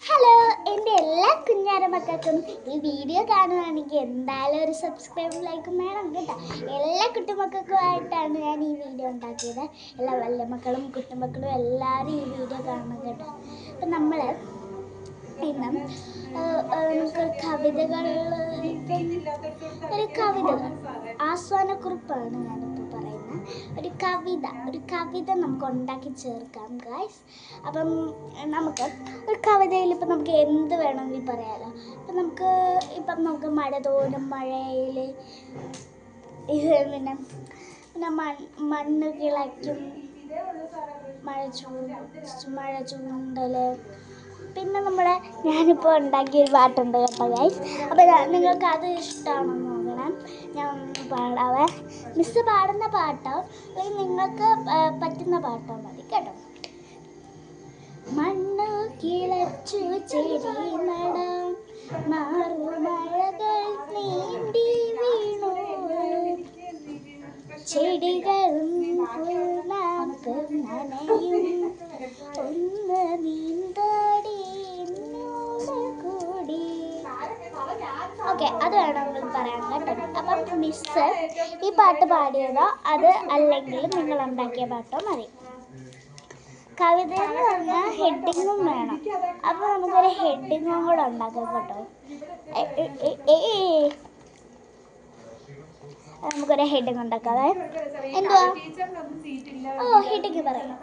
Hello, എൻ്റെ എല്ലാ കുഞ്ഞാര മക്കൾക്കും ഈ വീഡിയോ കാണുകയാണെങ്കിൽ എന്തായാലും ഒരു സബ്സ്ക്രൈബും ലൈക്കും വേണം കേട്ടോ. എല്ലാ കുട്ടിമക്കൾക്കുമായിട്ടാണ് ഞാൻ ഈ വീഡിയോ ഉണ്ടാക്കിയത്. എല്ലാ വലിയ മക്കളും കുട്ടിമക്കളും എല്ലാവരും ഈ വീഡിയോ കാണണം കേട്ടോ. അപ്പം നമ്മൾ ഇന്ന് നമുക്ക് കവിതകൾ ഒരു കവിത ആസ്വാനക്കുറിപ്പാണ് ഞാനിപ്പോൾ പറയുന്നത്. ഒരു കവിത നമുക്ക് ഉണ്ടാക്കി ചേർക്കാം ഗായ്സ്. അപ്പം നമുക്ക് ഒരു കവിതയിൽ ഇപ്പം നമുക്ക് എന്ത് വേണമെങ്കിൽ പറയാമല്ലോ. നമുക്ക് മഴ തോന്നും മഴയിൽ പിന്നെ മണ്ണ് കിളയ്ക്കും, മഴ ചൂണ്ടൽ, പിന്നെ ഞാനിപ്പോൾ ഉണ്ടാക്കിയൊരു പാട്ടുണ്ട് കേട്ടോ ഗൈസ്. അപ്പോൾ നിങ്ങൾക്ക് അത് ഇഷ്ടമാണെന്ന് നോക്കണം. ഞാൻ ഒന്ന് പാടാവേ. മിസ്സ് പാടുന്ന പാട്ടോ അല്ലെങ്കിൽ നിങ്ങൾക്ക് പറ്റുന്ന പാട്ടോ മതി കേട്ടോ. മണ്ണ് കിളച്ചു ചെടി നടാം, മാറുമഴകൾ നീന്തി വീണു, ചെടികളും പുൽനാക്കും നനയും, ഒന്ന് നീന്താടി കൂടി. ഓക്കെ, അത് വേണമെങ്കിൽ പറയാം കേട്ടോ. അപ്പം മിസ്സ് ഈ പാട്ട് പാടിയതോ അത് അല്ലെങ്കിൽ നിങ്ങൾ ഉണ്ടാക്കിയ പാട്ടോ മതി. കവിത എന്ന് പറഞ്ഞാൽ ഹെഡിങ്ങും വേണം. അപ്പോൾ നമുക്കൊരു ഹെഡിങ്ങും കൂടെ ഉണ്ടാക്കാം കേട്ടോ. നമുക്കൊരു ഹെഡിങ് ഉണ്ടാക്കാതെ എന്തുവാ ഹെഡിങ് പറയാം.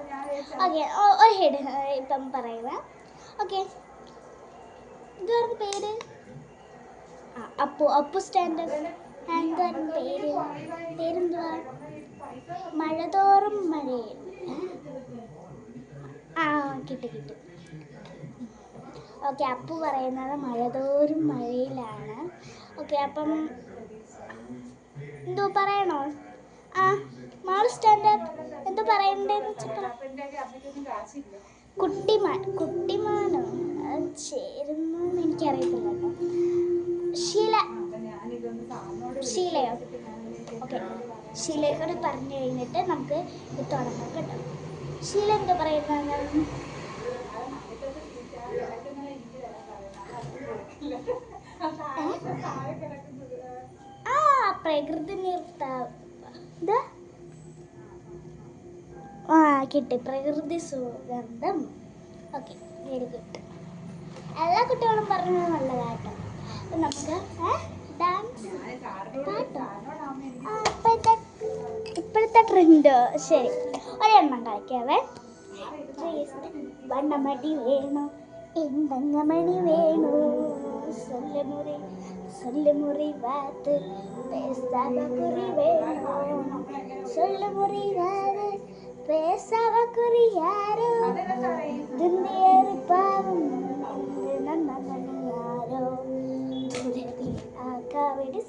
ഓക്കെ, ഒരു ഹെഡിങ് ഇപ്പം പറയുക. ഓക്കെ, എന്തുവായിരുന്നു പേര്? അപ്പു സ്റ്റാൻഡേർഡ്. എന്തായിരുന്നു പേരെന്തുവാ? മഴതോറും മഴയിൽ. കിട്ടി. ഓക്കെ, അപ്പു പറയുന്നത് മഴതോറും മഴയിലാണ്. ഓക്കെ, അപ്പം എന്തോ പറയണോ? മാള് സ്റ്റാൻഡേർഡ് എന്തോ പറയണ്ടേന്ന് വെച്ചാൽ കുട്ടിമാനോ ചേരുന്നെന്ന് എനിക്കറിയത്തില്ല കേട്ടോ. ഷീലയോ? ഓക്കെ, ഷീലയോട് പറഞ്ഞു കഴിഞ്ഞിട്ട് നമുക്ക് ഇത് തുടങ്ങാം കേട്ടോ. ഷീല എന്തോ പറയുന്നത്? പ്രകൃതി നിർത്താ കിട്ടി. പ്രകൃതി സുഗന്ധം. Okay, very good. എല്ലാ കുട്ടികളും പറഞ്ഞത് നല്ലതാട്ടോ. അപ്പം നമുക്ക് ഡാൻസ് പാട്ടോ ഇപ്പോഴത്തെ ട്രെൻഡ്. ശരി, ഒരെണ്ണം കളിക്കാവേ. വണ്ണമടി വേണോ എന്തങ്ങമണി വേണോ, சொல்லுமுறை வாத்து பேசாம குறி வேணும், சொல்லுமுறை வாத்து பேசாம குறி யாரோ, துன்னியரு பாவம் நன்னமணி யாரோ, துரதி ஆக்காவிடு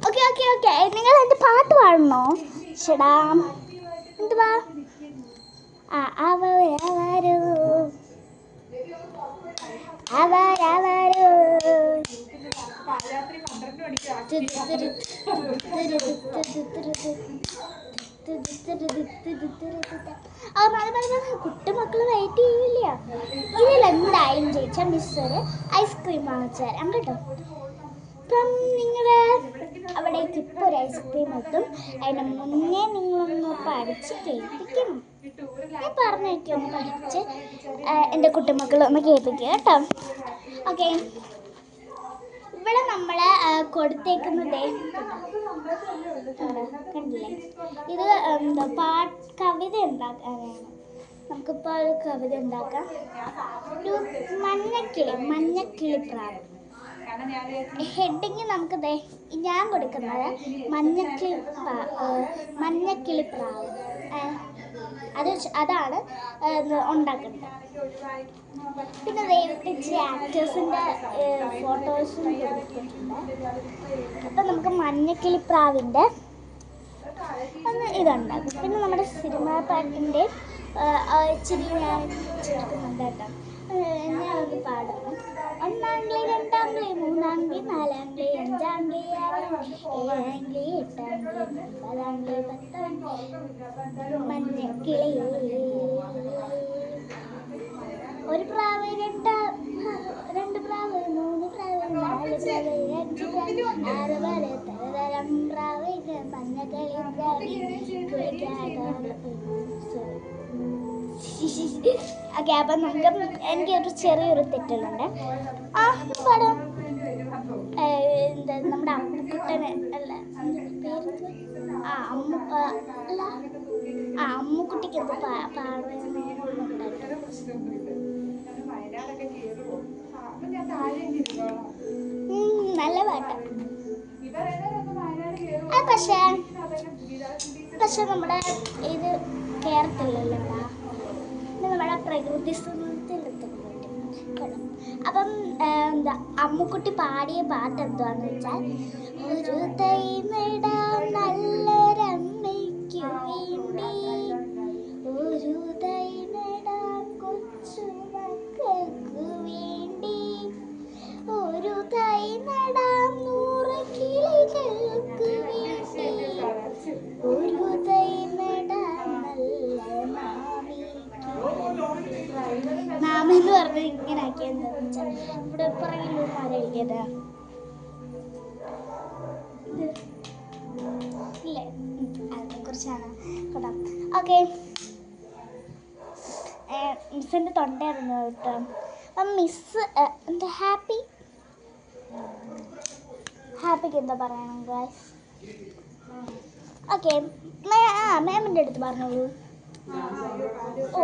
ഓക്കെ, നിങ്ങൾ എൻ്റെ പാട്ട് പാടണോ? ചേടാ എന്തുവാ? അവരോ കുട്ടിമക്കൾ വെയിറ്റ് ചെയ്യില്ല. ഇതിലെന്തായാലും ജയിച്ചാൽ മിസ്സൊരു ഐസ്ക്രീം വാങ്ങിച്ചു തരാം കേട്ടോ. ഇപ്പം അവിടേക്ക് ഇപ്പോൾ ഒരു ഐസ്ക്രീം എത്തും. അതിന് മുന്നേ നിങ്ങളൊന്ന് പഠിച്ച് കേൾപ്പിക്കണം. ഞാൻ പറഞ്ഞൊക്കെ ഒന്ന് പഠിച്ച് എൻ്റെ കുട്ടിമക്കളൊന്ന് കേൾപ്പിക്കുക കേട്ടോ. ഓക്കെ, ഇവിടെ നമ്മൾ കൊടുത്തേക്കുന്നത് കണ്ടില്ലേ? ഇത് കവിത ഉണ്ടാക്കാനാണ്. നമുക്കിപ്പോൾ ഒരു കവിത ഉണ്ടാക്കാം. ഒരു മഞ്ഞക്കിളിപ്രാവ്. ഹെഡിങ് നമുക്ക് ഞാൻ കൊടുക്കുന്നത് മഞ്ഞക്കിളിപ്രാവ്. അതാണ് ഉണ്ടാക്കുന്നത്. പിന്നെ ഇച്ചിരി ആക്ടേഴ്സിൻ്റെ ഫോട്ടോസും കൊടുത്തിട്ടുണ്ട്. അപ്പം നമുക്ക് മഞ്ഞക്കിളിപ്രാവിൻ്റെ ഒന്ന് ഇതുണ്ടാക്കും. പിന്നെ നമ്മുടെ സിനിമാ പാട്ടിൻ്റെ ഇച്ചിരി ഞാൻ ചേർക്കുന്നുണ്ട് കേട്ടോ. ഞാനൊന്ന് പാടുന്നു. ഒന്നാംഗ്ലി, രണ്ടാംഗ്ലി, മൂന്നാംഗ്ലി, നാലാംഗ്ലി, അഞ്ചാംഗ്ലി, ആറാംഗ്ലി, ഏഴാംഗ്ലി, എട്ടാംഗ്ലി, ഒമ്പതാംഗ്ലി, പത്താംഗ്ലി, മഞ്ഞക്കിളിയേ. ഒരു പ്രാവ്, രണ്ട് പ്രാവ്, മൂന്ന് പ്രാവ്, നാല് പ്രാവ്, അഞ്ച് പ്രാവ്, ആറ് പ്രാവ്, തരം പ്രാവ്, മഞ്ഞക്കളി പ്രാവ്, ഓക്കെ. അപ്പം നമുക്ക് എനിക്കൊരു ചെറിയൊരു തെറ്റുന്നുണ്ട്. ആ പടം എന്താ നമ്മുടെ അമ്മുക്കുട്ടനെ അല്ല പേര് അല്ല അമ്മുക്കുട്ടിക്ക് എന്ത് നല്ല പാട്ടാ. പക്ഷെ നമ്മുടെ ഇത് കേരളത്തിലല്ലോ, നമ്മുടെ പ്രകൃതി സുന്ദരത്തിലെത്തും. അപ്പം എന്താ അമ്മുക്കുട്ടി പാടിയ പാട്ട് എന്താന്ന് വെച്ചാൽ, ഒരു തൈ നടാം നല്ലൊരമ്മയ്ക്കു വേണ്ടി, ഒരു തൈ നടാം കൊച്ചു മക്കൾക്കു വേണ്ടി, ഒരു തൈ നടാം 100 കിളികൾക്ക് വേണ്ടി, ഒരു തൈ നടാം നല്ല നാമെന്ന് പറഞ്ഞത് ഇങ്ങനെ ആക്കിയെന്ന് വെച്ചാൽ ഇവിടെ പുറകിലൊരു മരം ഇരിക്കതാ ഇല്ലേ, അതിനെ കുറിച്ചാണ് കേട്ടോ. ഓക്കെ, മിസ്സിൻ്റെ തൊണ്ടയായിരുന്നു കേട്ടോ. അപ്പം മിസ് എന്താ ഹാപ്പിക്ക് എന്താ പറയണം ഗൈസ്? ഓക്കെ, മാമിൻ്റെ അടുത്ത് പറഞ്ഞോളൂ. ഓ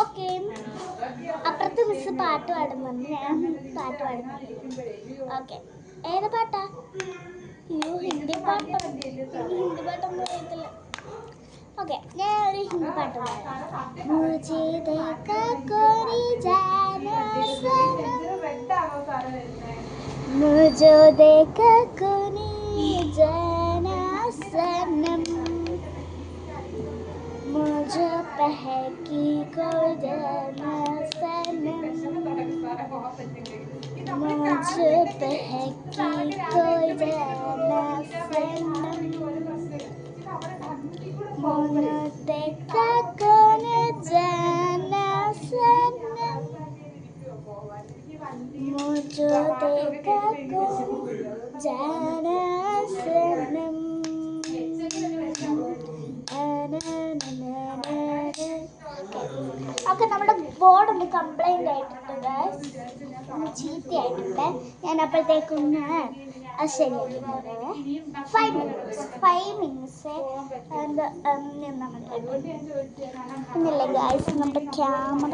ഓക്കെ, അപ്പുറത്ത് മിസ് പാട്ട് പാടുന്നുണ്ട്, ഞാൻ പാട്ട് പാടുന്നുണ്ട്. ഓക്കെ, ഏത് പാട്ടാ? അയ്യോ, ഹിന്ദി പാട്ടൊന്നും അറിയത്തില്ല. ഓക്കെ, ഞാൻ ഒരു ഹിന്ദി പാട്ട് പാടാം. മുझे देखा कोई जाना सनम, मुझे देखा कोई जाना सनम, मुझे बहकी कोई जाना सनम, मुझे बहकी कोई जाना सनम, मुझे देखा कोई जाना सनम, मुझे देखा कोई जाना सनम. ഓക്കെ, നമ്മുടെ ബോർഡ് ഒന്ന് കംപ്ലൈൻ്റ് ആയിട്ടുണ്ട്, ചീത്തയായിട്ടുണ്ട്. ഞാൻ അപ്പോഴത്തേക്കൊന്ന് അത് ശരിയാക്കിയിട്ടുണ്ട്. 5 മിനിറ്റ്സ് എന്താ നിന്നാൽ മതി. ഇന്നില്ലേ ഗായ്സ്, നമ്മുടെ ക്യാമറ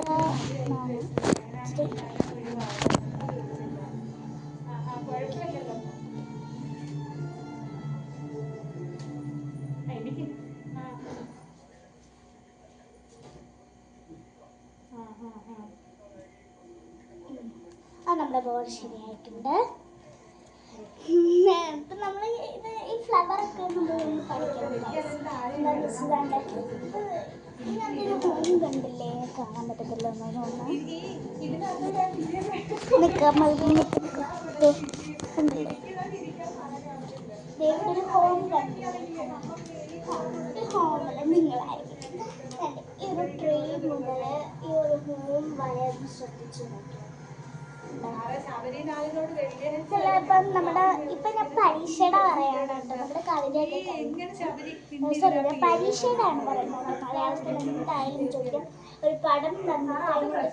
നമ്മുടെ ബോർഡ് ശരിയായിട്ടുണ്ട്. ഇപ്പം നമ്മൾ ഈ ഫ്ലവറൊക്കെ നമ്മൾ പഠിക്കണം. ഇതിനകത്തൊരു ഹോം കണ്ടില്ലേ, കാണാൻ പറ്റത്തില്ല എന്നൊന്നും കണ്ടില്ലേ, ഒരു ഹോം കണ്ടില്ലേ? ഈ ഹോമിൽ നിങ്ങളായിരിക്കും ഈ ഒരു ട്രീ മുതൽ ഈ ഒരു ഹോം വരെ ശ്രദ്ധിച്ചു നോക്കി. ചിലപ്പം നമ്മുടെ ഇപ്പം ഞാൻ പരീക്ഷയുടെ പറയാണ് കേട്ടോ. നമ്മുടെ കവിതയൊക്കെ സോറി, പരീക്ഷയുടെ ആണ് പറയുന്നത്. മലയാളത്തിൽ എന്തായാലും ചോദിക്കാം. ഒരു പടം തന്നിട്ട് അതിനൊരു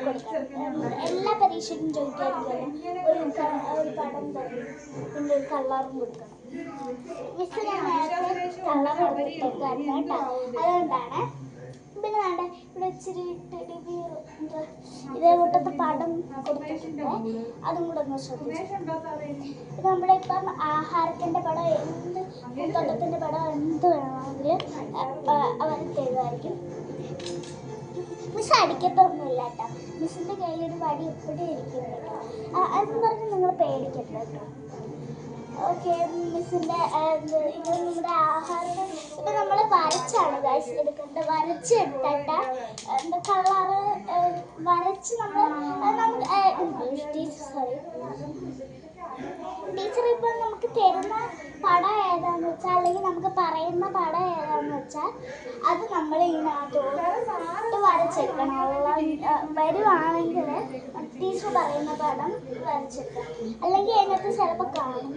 കൊടുക്കണം. എല്ലാ പരീക്ഷയ്ക്കും ചോദിക്കാതിരിക്കുമല്ലോ. ഒരു പടം തന്നു പിന്നെ ഒരു കളറും കൊടുക്കണം. മിസ് ഞാൻ നേരത്തെ കളർ കൊടുത്തിട്ടേക്കായിരുന്നു കേട്ടോ. അതുകൊണ്ടാണ്. പിന്നെ വേണ്ട ഇവിടെ ഇച്ചിരി ഇതേ കൂട്ടത്തെ പടം കൊടുത്തിട്ടുണ്ട്, അതും കൂടെ ഒന്ന് ശ്രദ്ധിച്ചു. പിന്നെ നമ്മളിപ്പം ആഹാരത്തിൻ്റെ പടം, എന്ത് പൂന്തോട്ടത്തിൻ്റെ പടം, എന്ത് വേണമെങ്കിലും അവർ തരുമായിരിക്കും. മിസ് അടിക്കത്തൊന്നുമില്ല കേട്ടോ. മിസ്സിൻ്റെ കയ്യിലൊരു വടി എപ്പോഴും ഇരിക്കും കേട്ടോ. അതെന്ന് പറഞ്ഞ് നിങ്ങൾ പേടിക്കണ്ട കേട്ടോ. ഓക്കെ മിസ്സിൻ്റെ ഇത് നമ്മുടെ ആഹാരം ഇപ്പം നമ്മൾ വരച്ചാണ് ഗൈസ് എടുക്കേണ്ടത്. വരച്ചെടുത്തിട്ട് എന്താ കളറ് വരച്ച് ടീച്ചർ ഇപ്പം നമുക്ക് തരുന്ന പടം ഏതാണെന്ന് വെച്ചാൽ അല്ലെങ്കിൽ നമുക്ക് പറയുന്ന പടം ഏതാണെന്ന് വെച്ചാൽ അത് നമ്മൾ ഇതിനകത്തോട്ട് വരച്ചെടുക്കണം. വരുവാണെങ്കിൽ ടീച്ചർ പറയുന്ന പടം വരച്ചെടുക്കണം. അല്ലെങ്കിൽ അതിനകത്ത് ചിലപ്പോൾ കാണും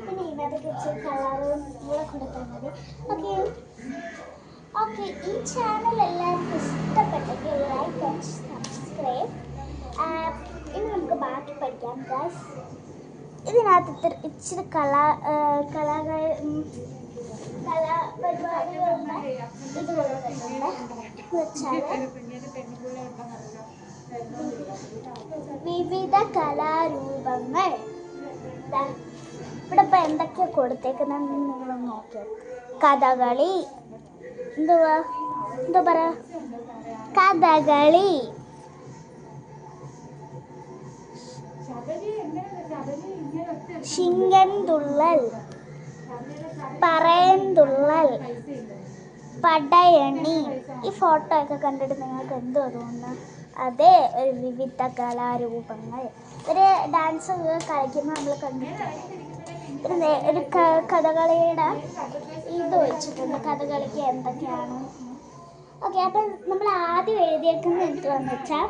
പിന്നെ ഇതിനകത്ത് ഇച്ചിരി കളറും കൂടെ കൊടുത്താൽ മതി. ഓക്കെ ഈ ചാനൽ എല്ലാവർക്കും ഇഷ്ടപ്പെട്ടെങ്കിൽ ലൈക്ക് ആൻഡ് സബ്സ്ക്രൈബ്. ഇനി നമുക്ക് ബാക്കി പഠിക്കാം ഗൈസ്. ഇതിനകത്ത് ഇച്ചിരി കലാപരിപാടികളുണ്ട്. ഇത് കൊടുത്തിട്ടുണ്ട് വെച്ചാൽ വിവിധ കലാരൂപങ്ങൾ. ഇവിടെ ഇപ്പം എന്തൊക്കെയാണ് കൊടുത്തേക്കുന്നതെന്ന് നിങ്ങളൊന്ന് നോക്കിയോ. കഥകളി, എന്താ പറയാ, കഥകളി, ശിങ്കൻതുള്ളൽ, പറയൻതുള്ളൽ, പടയണി. ഈ ഫോട്ടോ ഒക്കെ കണ്ടിട്ട് നിങ്ങൾക്ക് എന്തോ തോന്നുന്നു? അതേ ഒരു വിവിധ കലാരൂപങ്ങൾ. ഒരു ഡാൻസ് കളിക്കുന്ന നമ്മൾ കണ്ടിട്ടുണ്ട്. ഒരു കഥകളിയുടെ ഇത് വെച്ചിട്ടുണ്ട്, കഥകളിക്ക് എന്തൊക്കെയാണ്. ഓക്കെ, അപ്പം നമ്മൾ ആദ്യം എഴുതിയേക്കുന്ന എന്തുവാന്ന് വെച്ചാൽ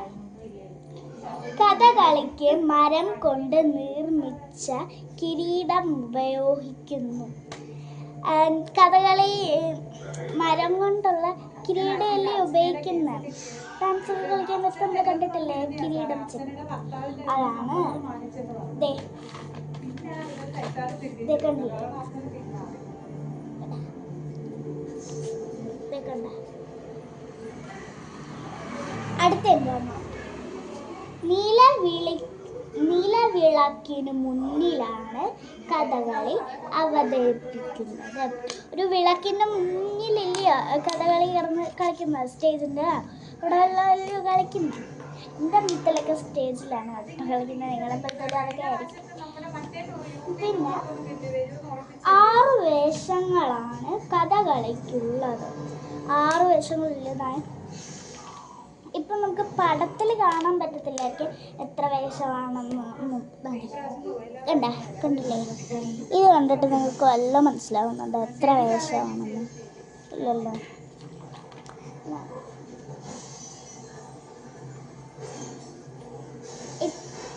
കഥകളിക്ക് മരം കൊണ്ട് നിർമ്മിച്ച കിരീടം ഉപയോഗിക്കുന്നു. കഥകളി മരം കൊണ്ടുള്ള കിരീടമല്ലേ ഉപയോഗിക്കുന്നത്. ഡാൻസ് കളിക്കാൻ പറ്റും നമ്മൾ കണ്ടിട്ടില്ലേ, കിരീടം അതാണ്. അടുത്ത എന്താണ്? നിലവിളക്കിന് മുന്നിലാണ് കഥകളി അവതരിപ്പിക്കുന്നത്. ഒരു വിളക്കിൻ്റെ മുന്നിലില്ലയോ കഥകളി കളിക്കുന്നത്, സ്റ്റേജിൻ്റെ അവിടെ എല്ലാവരും കളിക്കുന്നത്. എൻ്റെ വീട്ടിലൊക്കെ സ്റ്റേജിലാണ് കളിക്കുന്നത്. നിങ്ങളുടെ വീട്ടിൽ അതൊക്കെ ആയിരിക്കും. പിന്നെ 6 വേഷങ്ങളാണ് കഥകളിക്കുള്ളത്. 6 വേഷങ്ങളില്ലതായി ഇപ്പം നമുക്ക് പടത്തിൽ കാണാൻ പറ്റത്തില്ലായിരിക്കും എത്ര വേഷമാണെന്ന്. കണ്ടില്ലേ? ഇത് കണ്ടിട്ട് നിങ്ങൾക്ക് വല്ല മനസ്സിലാവുന്നുണ്ടോ എത്ര വേഷമാണെന്ന്? ഇല്ലല്ലോ.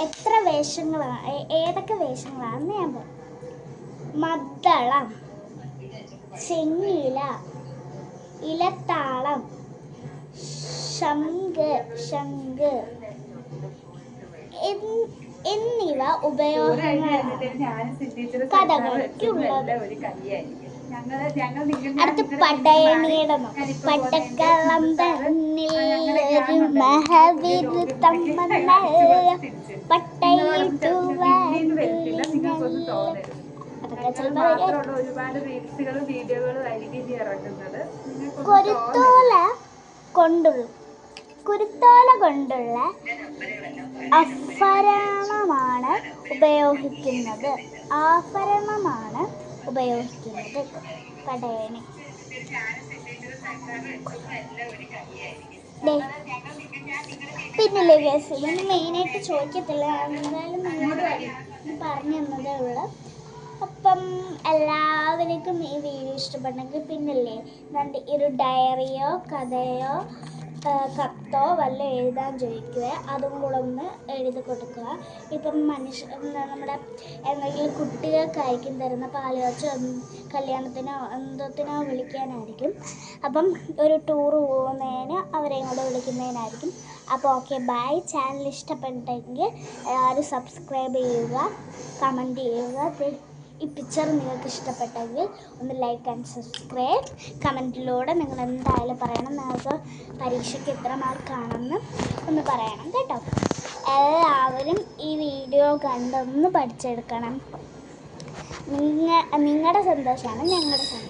എത്ര വേഷങ്ങളാണ്, ഏതൊക്കെ വേഷങ്ങളാണെന്ന് ഞാൻ പറയും. മദ്ദളം, ചെങ്ങില, ഇലത്താളം, ശംഖ് എന്നിവ ഉപയോഗങ്ങളാണ് കഥകളിക്കുള്ളത്. അടുത്ത് പടയണിയുടെ പട്ടക്കളം തന്നിൽ ഒരു മഹാവിരുദ്ധം പട്ടയിട്ടു അതൊക്കെ ചിലപ്പോൾ കുരുത്തോല കൊണ്ടുള്ള ആഭരണമാണ് ഉപയോഗിക്കുന്നത്. പടയണി. പിന്നില്ലേ ഗൈസ്, ഇതിന് മെയിനായിട്ട് ചോദിക്കത്തില്ല, എന്തായാലും നിങ്ങളോട് പറഞ്ഞു തന്നതേ ഉള്ളൂ. അപ്പം എല്ലാവർക്കും ഈ വീഡിയോ ഇഷ്ടപ്പെട്ടെങ്കിൽ പിന്നില്ലേ ഒരു ഡയറിയോ കഥയോ കത്തോ വല്ല എഴുതാൻ ചോദിക്കുക, അതും കൂടെ ഒന്ന് എഴുതി കൊടുക്കുക. ഇപ്പം നമ്മുടെ എന്തെങ്കിലും കുട്ടികൾക്കായിരിക്കും തരുന്ന പാലുകാച്ചോ കല്യാണത്തിനോ എന്തത്തിനോ വിളിക്കാനായിരിക്കും. അപ്പം ഒരു ടൂറ് പോകുന്നതിന് അവരെയും കൂടെ വിളിക്കുന്നതിനായിരിക്കും. അപ്പോൾ ഓക്കെ, ബൈ. ചാനൽ ഇഷ്ടപ്പെട്ടെങ്കിൽ എല്ലാവരും സബ്സ്ക്രൈബ് ചെയ്യുക, കമൻറ്റ് ചെയ്യുക. ഈ പിക്ചർ നിങ്ങൾക്ക് ഇഷ്ടപ്പെട്ടെങ്കിൽ ഒന്ന് ലൈക്ക് ആൻഡ് സബ്സ്ക്രൈബ്. കമൻറ്റിലൂടെ നിങ്ങൾ എന്തായാലും പറയണം, നിങ്ങൾക്ക് പരീക്ഷയ്ക്ക് എത്ര മാർക്കാണെന്ന് ഒന്ന് പറയണം കേട്ടോ. എല്ലാവരും ഈ വീഡിയോ കണ്ടൊന്ന് പഠിച്ചെടുക്കണം. നിങ്ങളുടെ സന്തോഷമാണ് ഞങ്ങളുടെ സന്തോഷം.